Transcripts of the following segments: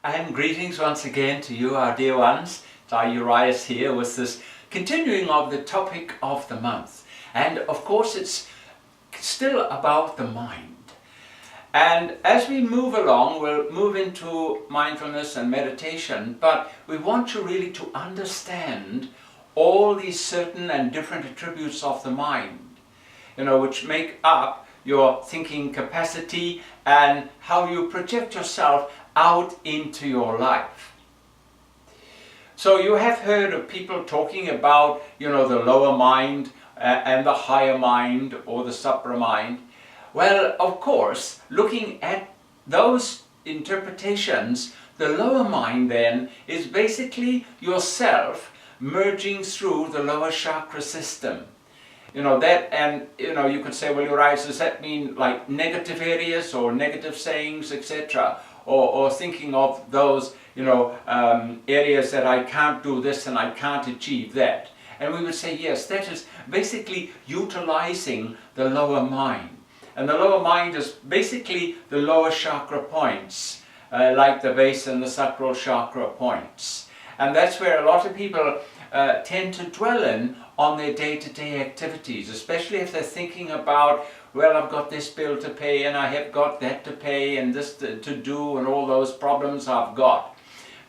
And greetings once again to you, our dear ones. Urias here with this continuing of the topic of the month. And of course it's still about the mind. And as we move along, we'll move into mindfulness and meditation, but we want you really to understand all these certain and different attributes of the mind, which make up your thinking capacity and how you project yourself out into your life. So you have heard of people talking about, the lower mind and the higher mind or the supramind. Well, of course, looking at those interpretations, the lower mind then is basically yourself merging through the lower chakra system. You could say, well, Urias, does that mean like negative areas or negative sayings, etc.? Or thinking of those, areas that I can't do this and I can't achieve that. And we would say, yes, that is basically utilizing the lower mind. And the lower mind is basically the lower chakra points, like the base and the sacral chakra points. And that's where a lot of people tend to dwell in on their day-to-day activities, especially if they're thinking about, well, I've got this bill to pay and I have got that to pay and this to do and all those problems I've got.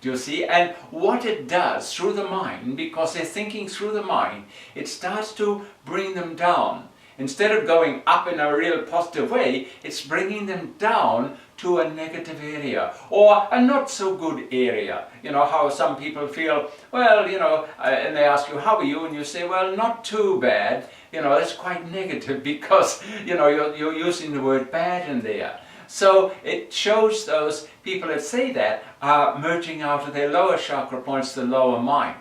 Do you see? And what it does through the mind, because they're thinking through the mind, it starts to bring them down. Instead of going up in a real positive way, it's bringing them down to a negative area or a not so good area. How some people feel, well, and they ask you, how are you? And you say, well, not too bad. That's quite negative because, you're using the word bad in there. So it shows those people that say that are merging out of their lower chakra points, the lower mind.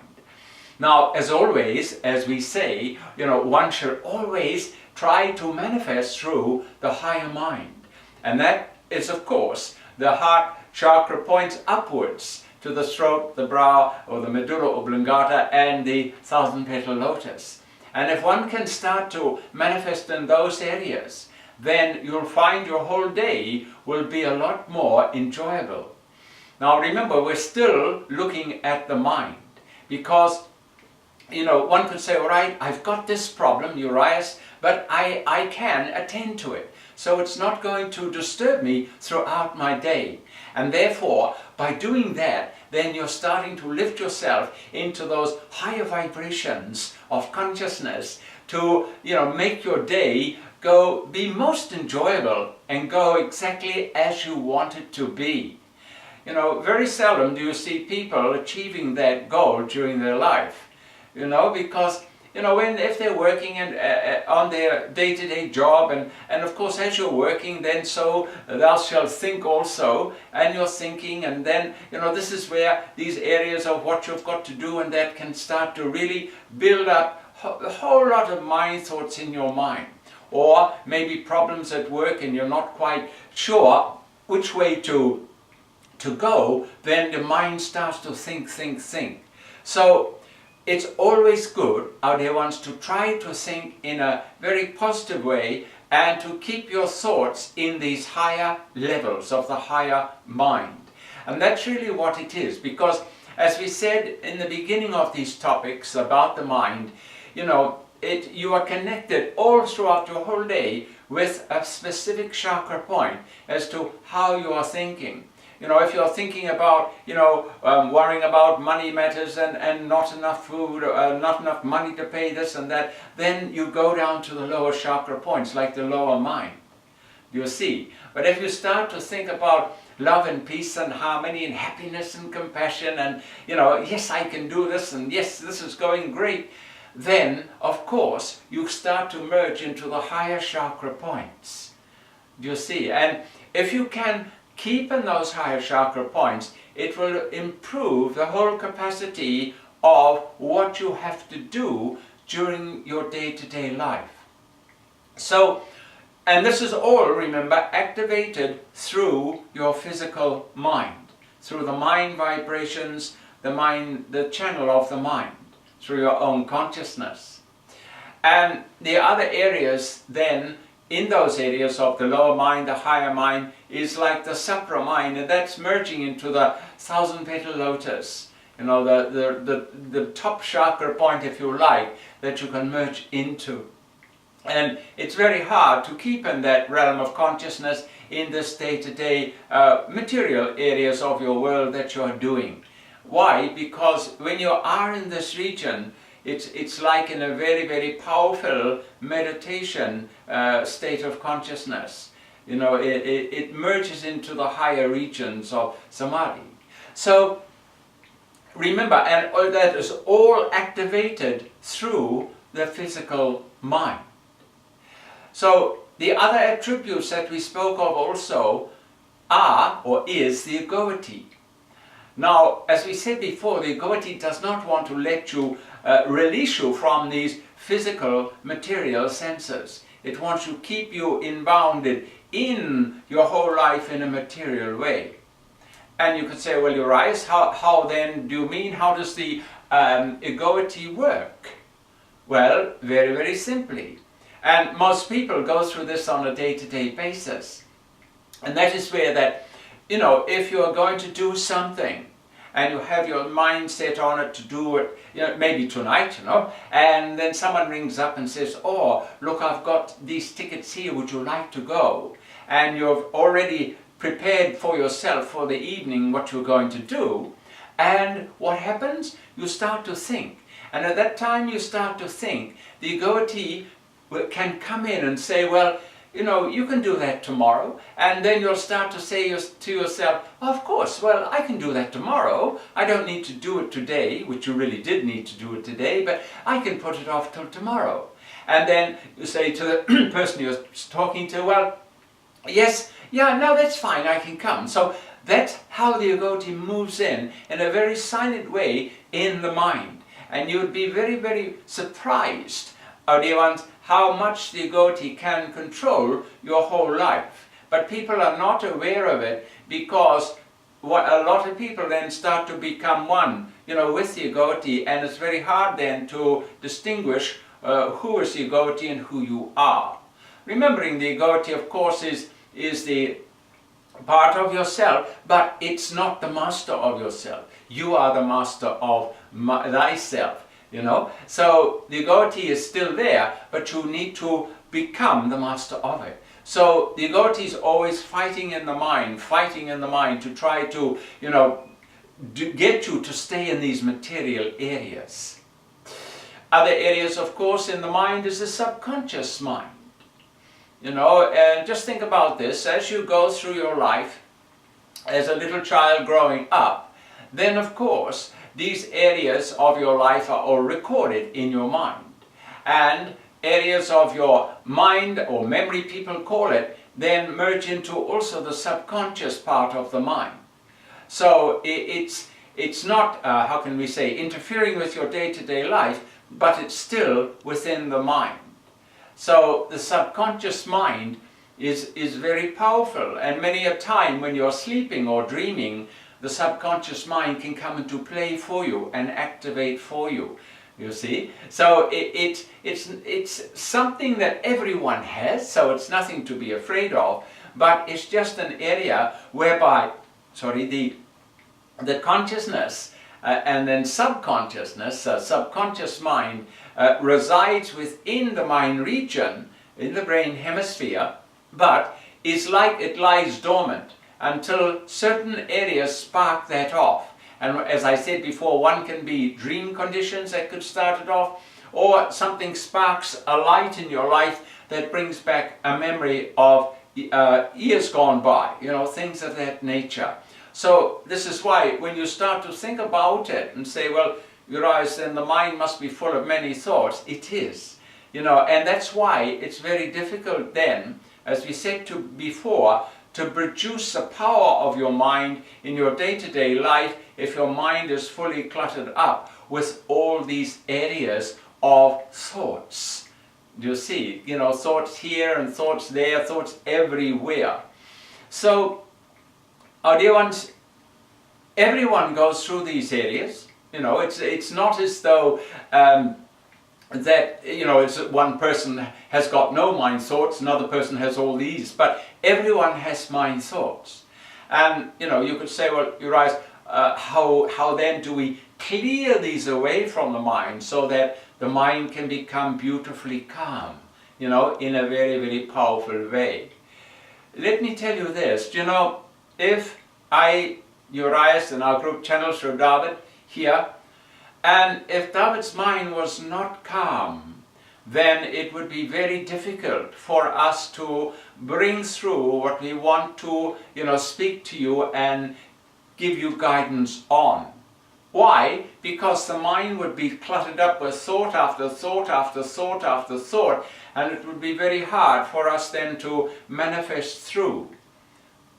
Now, as always, as we say, one should always try to manifest through the higher mind. And that is, of course, the heart chakra points upwards to the throat, the brow, or the medulla oblongata, and the thousand petal lotus. And if one can start to manifest in those areas, then you'll find your whole day will be a lot more enjoyable. Now remember, we're still looking at the mind, because one could say, all right, I've got this problem, Urias, but I can attend to it. So it's not going to disturb me throughout my day. And therefore, by doing that, then you're starting to lift yourself into those higher vibrations of consciousness to, make your day be most enjoyable and go exactly as you want it to be. Very seldom do you see people achieving that goal during their life. Because if they're working on their day-to-day job, and of course as you're working, then so thou shalt think also, and you're thinking, and then this is where these areas of what you've got to do and that can start to really build up a whole lot of mind thoughts in your mind. Or maybe problems at work and you're not quite sure which way to go, then the mind starts to think. So it's always good, our dear ones, to try to think in a very positive way and to keep your thoughts in these higher levels of the higher mind. And that's really what it is, because as we said in the beginning of these topics about the mind, you are connected all throughout your whole day with a specific chakra point as to how you are thinking. If you're thinking about, worrying about money matters and not enough food, not enough money to pay this and that, then you go down to the lower chakra points, like the lower mind. You see? But if you start to think about love and peace and harmony and happiness and compassion and, yes, I can do this and yes, this is going great, then, of course, you start to merge into the higher chakra points. Do you see? And if you can keep in those higher chakra points, it will improve the whole capacity of what you have to do during your day-to-day life. So, and this is all, remember, activated through your physical mind, through the mind vibrations, the channel of the mind, through your own consciousness. And the other areas then, in those areas of the lower mind, the higher mind, is like the supramind, and that's merging into the thousand petal lotus, you know, the top chakra point, if you like, that you can merge into. And it's very hard to keep in that realm of consciousness in this day-to-day material areas of your world that you are doing. Why? Because when you are in this region, it's like in a very, very powerful meditation state of consciousness. You know, it merges into the higher regions of samadhi. So remember, and all that is all activated through the physical mind. So the other attributes that we spoke of also are or is the egoity. Now, as we said before, the egoity does not want to let you release you from these physical material senses. It wants to keep you inbounded in your whole life in a material way. And you could say, well, Urias, how then do you mean, how does the egoity work? Well, very, very simply. And most people go through this on a day-to-day basis. And that is where that, you know, if you are going to do something and you have your mind set on it to do it, you know, maybe tonight, you know, and then someone rings up and says, oh, look, I've got these tickets here, would you like to go? And you've already prepared for yourself for the evening what you're going to do. And what happens? You start to think. And at that time you start to think, the egoity can come in and say, well, you know, you can do that tomorrow. And then you'll start to say to yourself, of course, well, I can do that tomorrow. I don't need to do it today, which you really did need to do it today, but I can put it off till tomorrow. And then you say to the person you're talking to, well, yes, yeah, no, that's fine, I can come. So that's how the egoity moves in a very silent way in the mind. And you would be very, very surprised, our dear ones, how much the egoity can control your whole life. But people are not aware of it because what a lot of people then start to become one, you know, with the egoity, and it's very hard then to distinguish who is the egoity and who you are. Remembering the egoity, of course, is the part of yourself, but it's not the master of yourself. You are the master of thyself. You know, so the egoity is still there, but you need to become the master of it. So the egoity is always fighting in the mind to try to, you know, get you to stay in these material areas. Other areas, of course, in the mind is the subconscious mind. You know, and just think about this, as you go through your life as a little child growing up, then of course these areas of your life are all recorded in your mind. And areas of your mind, or memory people call it, then merge into also the subconscious part of the mind. So it's not, how can we say, interfering with your day-to-day life, but it's still within the mind. So the subconscious mind is very powerful, and many a time when you're sleeping or dreaming, the subconscious mind can come into play for you and activate for you, you see. So it's something that everyone has, so it's nothing to be afraid of, but it's just an area whereby, the consciousness and then subconsciousness, subconscious mind, resides within the mind region, in the brain hemisphere, but it's like it lies dormant until certain areas spark that off. And as I said before, one can be dream conditions that could start it off, or something sparks a light in your life that brings back a memory of years gone by, you know, things of that nature. So this is why when you start to think about it and say, well, you realize then the mind must be full of many thoughts, it is. You know, and that's why it's very difficult then, as we said before, to produce the power of your mind in your day-to-day life if your mind is fully cluttered up with all these areas of thoughts. Do you see? You know, thoughts here and thoughts there, thoughts everywhere. So, our dear ones, everyone goes through these areas. You know, it's not as though that, you know, it's one person has got no mind thoughts, another person has all these, but everyone has mind thoughts. And, you know, you could say, well, you realize, how then do we clear these away from the mind so that the mind can become beautifully calm, you know, in a very, very powerful way. Let me tell you this, you know, if Urias in our group channel through David here, and if David's mind was not calm, then it would be very difficult for us to bring through what we want to, you know, speak to you and give you guidance on. Why? Because the mind would be cluttered up with thought after thought after thought after thought, and it would be very hard for us then to manifest through.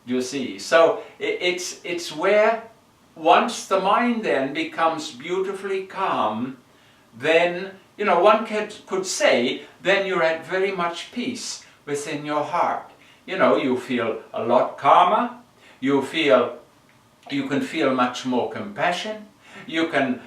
You see? So it's where once the mind then becomes beautifully calm, then, you know, one could say, then you're at very much peace within your heart. You know, you feel a lot calmer, you can feel much more compassion, you can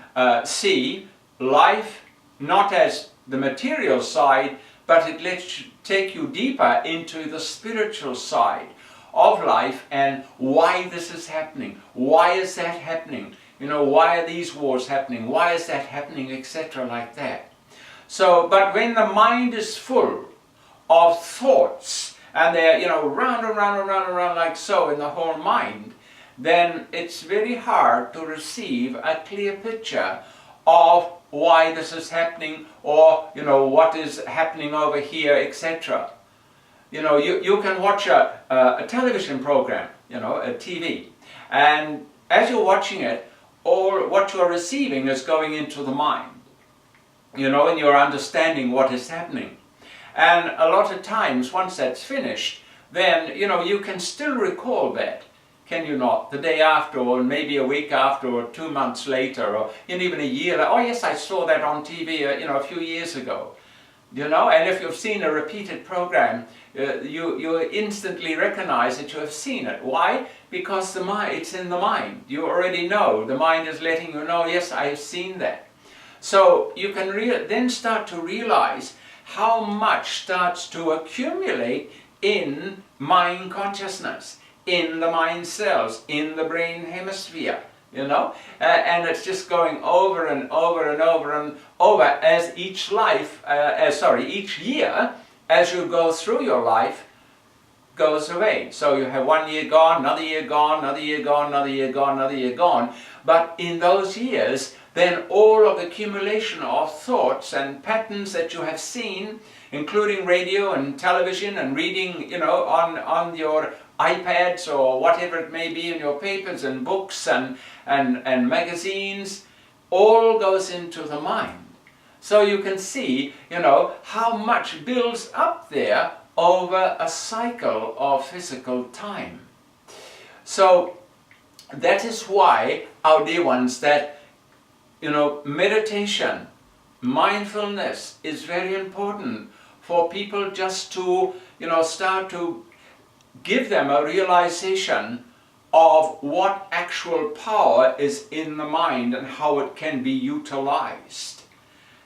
see life not as the material side, but it lets you take you deeper into the spiritual side of life and why this is happening, why is that happening, you know, why are these wars happening, why is that happening, etc. like that. So, but when the mind is full of thoughts and they're, you know, round and round and round and round like so in the whole mind, then it's very hard to receive a clear picture of why this is happening or, you know, what is happening over here, etc. You know, you can watch a television program, you know, a TV, and as you're watching it, all what you're receiving is going into the mind, you know, and you're understanding what is happening. And a lot of times, once that's finished, then, you know, you can still recall that, can you not? The day after, or maybe a week after, or 2 months later, or even a year later. Oh yes, I saw that on TV, you know, a few years ago. You know, and if you've seen a repeated program, you instantly recognize that you have seen it. Why? Because the mind, it's in the mind. You already know. The mind is letting you know, yes, I have seen that. So you can then start to realize how much starts to accumulate in mind consciousness, in the mind cells, in the brain hemisphere. You know, and it's just going over and over and over and over as each year, as you go through your life, goes away. So you have 1 year gone, another year gone, another year gone, another year gone, another year gone. But in those years, then all of the accumulation of thoughts and patterns that you have seen, including radio and television and reading, you know, on your iPads or whatever it may be in your papers and books and magazines, all goes into the mind. So you can see, you know, how much builds up there over a cycle of physical time. So that is why, our dear ones, that, you know, meditation, mindfulness is very important for people just to, you know, start to give them a realization of what actual power is in the mind and how it can be utilized.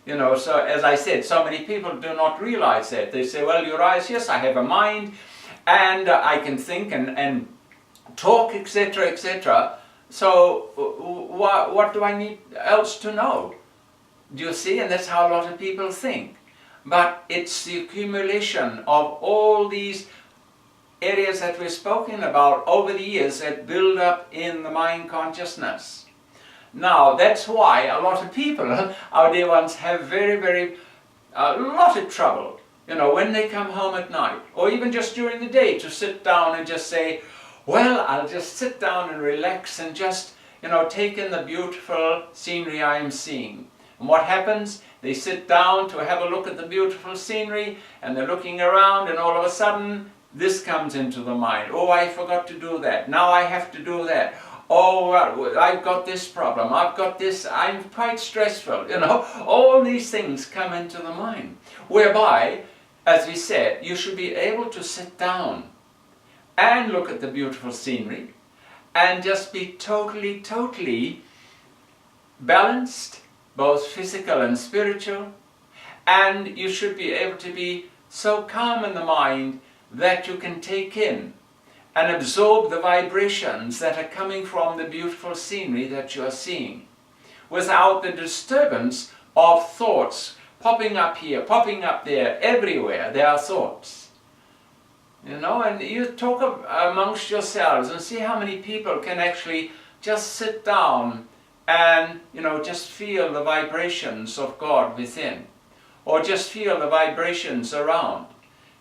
You know, so as I said, so many people do not realize that. They say, well, Urias, yes, I have a mind and I can think and talk, etc., etc. So what do I need else to know? Do you see? And that's how a lot of people think. But it's the accumulation of all these areas that we've spoken about over the years that build up in the mind consciousness. Now, that's why a lot of people, our dear ones, have a lot of trouble, you know, when they come home at night, or even just during the day, to sit down and just say, well, I'll just sit down and relax and just, you know, take in the beautiful scenery I am seeing. And what happens? They sit down to have a look at the beautiful scenery, and they're looking around, and all of a sudden, this comes into the mind. Oh, I forgot to do that. Now I have to do that. Oh, I've got this problem. I've got this. I'm quite stressful. You know, all these things come into the mind. Whereby, as we said, you should be able to sit down and look at the beautiful scenery and just be totally, totally balanced, both physical and spiritual. And you should be able to be so calm in the mind that you can take in and absorb the vibrations that are coming from the beautiful scenery that you are seeing, without the disturbance of thoughts popping up here, popping up there, everywhere there are thoughts. You know, and you talk amongst yourselves and see how many people can actually just sit down and, you know, just feel the vibrations of God within, or just feel the vibrations around.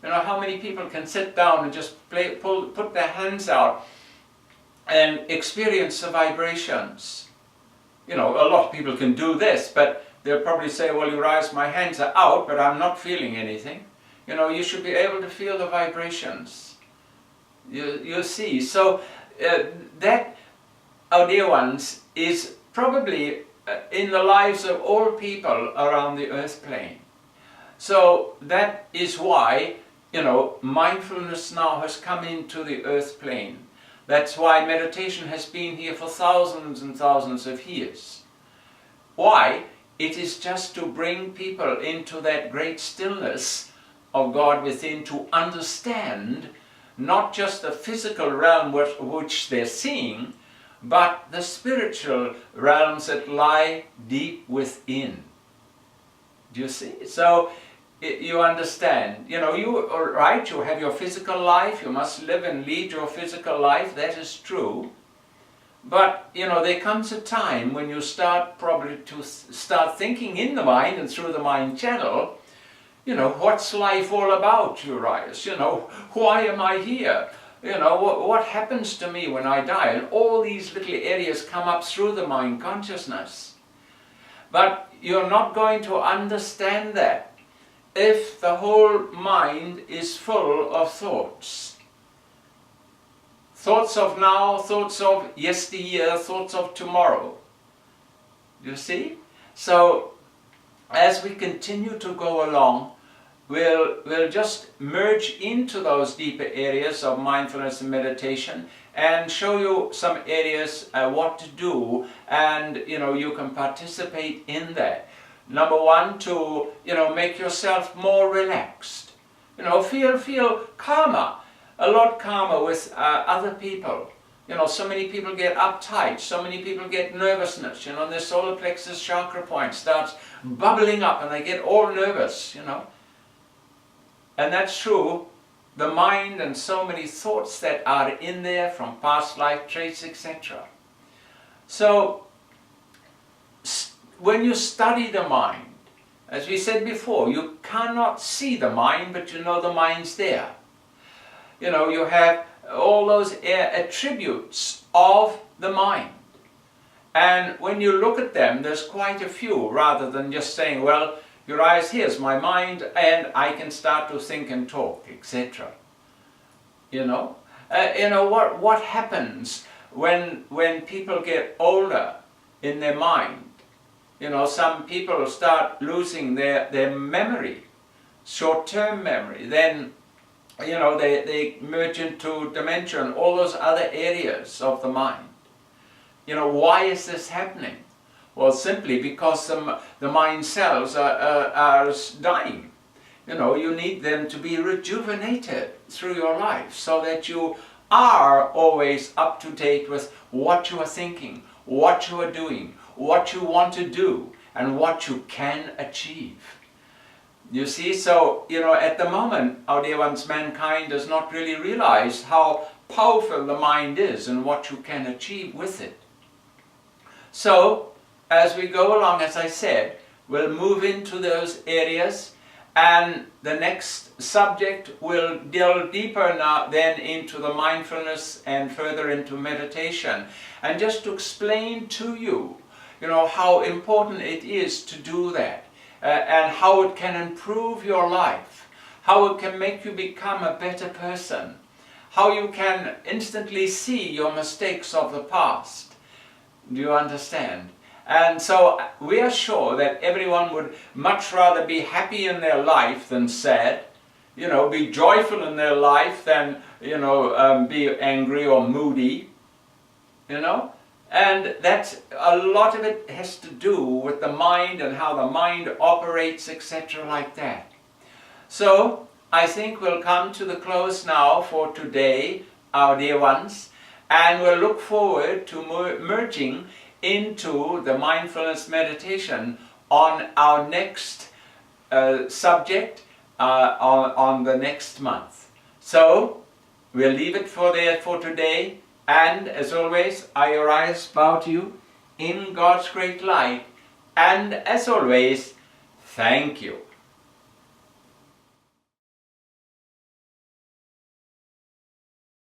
You know, how many people can sit down and just put their hands out and experience the vibrations? You know, a lot of people can do this, but they'll probably say, well, Urias, my hands are out, but I'm not feeling anything. You know, you should be able to feel the vibrations. You see. So that, our dear ones, is probably in the lives of all people around the earth plane. So that is why, you know, mindfulness now has come into the earth plane. That's why meditation has been here for thousands and thousands of years. Why? It is just to bring people into that great stillness of God within, to understand not just the physical realm which they're seeing, but the spiritual realms that lie deep within. Do you see? So you understand, you know, you are right, you have your physical life, you must live and lead your physical life, that is true. But, you know, there comes a time when you start probably to start thinking in the mind and through the mind channel, you know, what's life all about, Urias? You know, why am I here? You know, what happens to me when I die? And all these little areas come up through the mind consciousness. But you're not going to understand that if the whole mind is full of thoughts. Thoughts of now, thoughts of yesteryear, thoughts of tomorrow. You see? So, as we continue to go along, we'll just merge into those deeper areas of mindfulness and meditation and show you some areas what to do, and, you know, you can participate in that. Number one, to, you know, make yourself more relaxed. You know, feel calmer, a lot calmer with other people. You know, so many people get uptight, so many people get nervousness, you know, and their solar plexus chakra point starts bubbling up and they get all nervous, you know. And that's true, the mind and so many thoughts that are in there from past life traits, etc. So, when you study the mind, as we said before, you cannot see the mind, but you know the mind's there. You know, you have all those attributes of the mind. And when you look at them, there's quite a few, rather than just saying, well, Urias, here's my mind, and I can start to think and talk, etc. You know, what happens when people get older in their mind? You know, some people start losing their memory, short-term memory. Then, you know, they merge into dementia and all those other areas of the mind. You know, why is this happening? Well, simply because the mind cells are dying. You know, you need them to be rejuvenated through your life so that you are always up to date with what you are thinking, what you are doing, what you want to do, and what you can achieve. You see, so, you know, at the moment, our dear ones, mankind does not really realize how powerful the mind is and what you can achieve with it. So, as we go along, as I said, we'll move into those areas, and the next subject will delve deeper now then into the mindfulness and further into meditation. And just to explain to you, you know, how important it is to do that, and how it can improve your life, how it can make you become a better person, how you can instantly see your mistakes of the past. Do you understand? And so we are sure that everyone would much rather be happy in their life than sad, you know, be joyful in their life than, you know, be angry or moody, you know. And that's, a lot of it has to do with the mind and how the mind operates, etc. like that. So I think we'll come to the close now for today our dear ones, and we'll look forward to merging into the mindfulness meditation on our next subject on the next month. So we'll leave it there for today, and as always, our eyes bow to you in God's great light, and as always, thank you.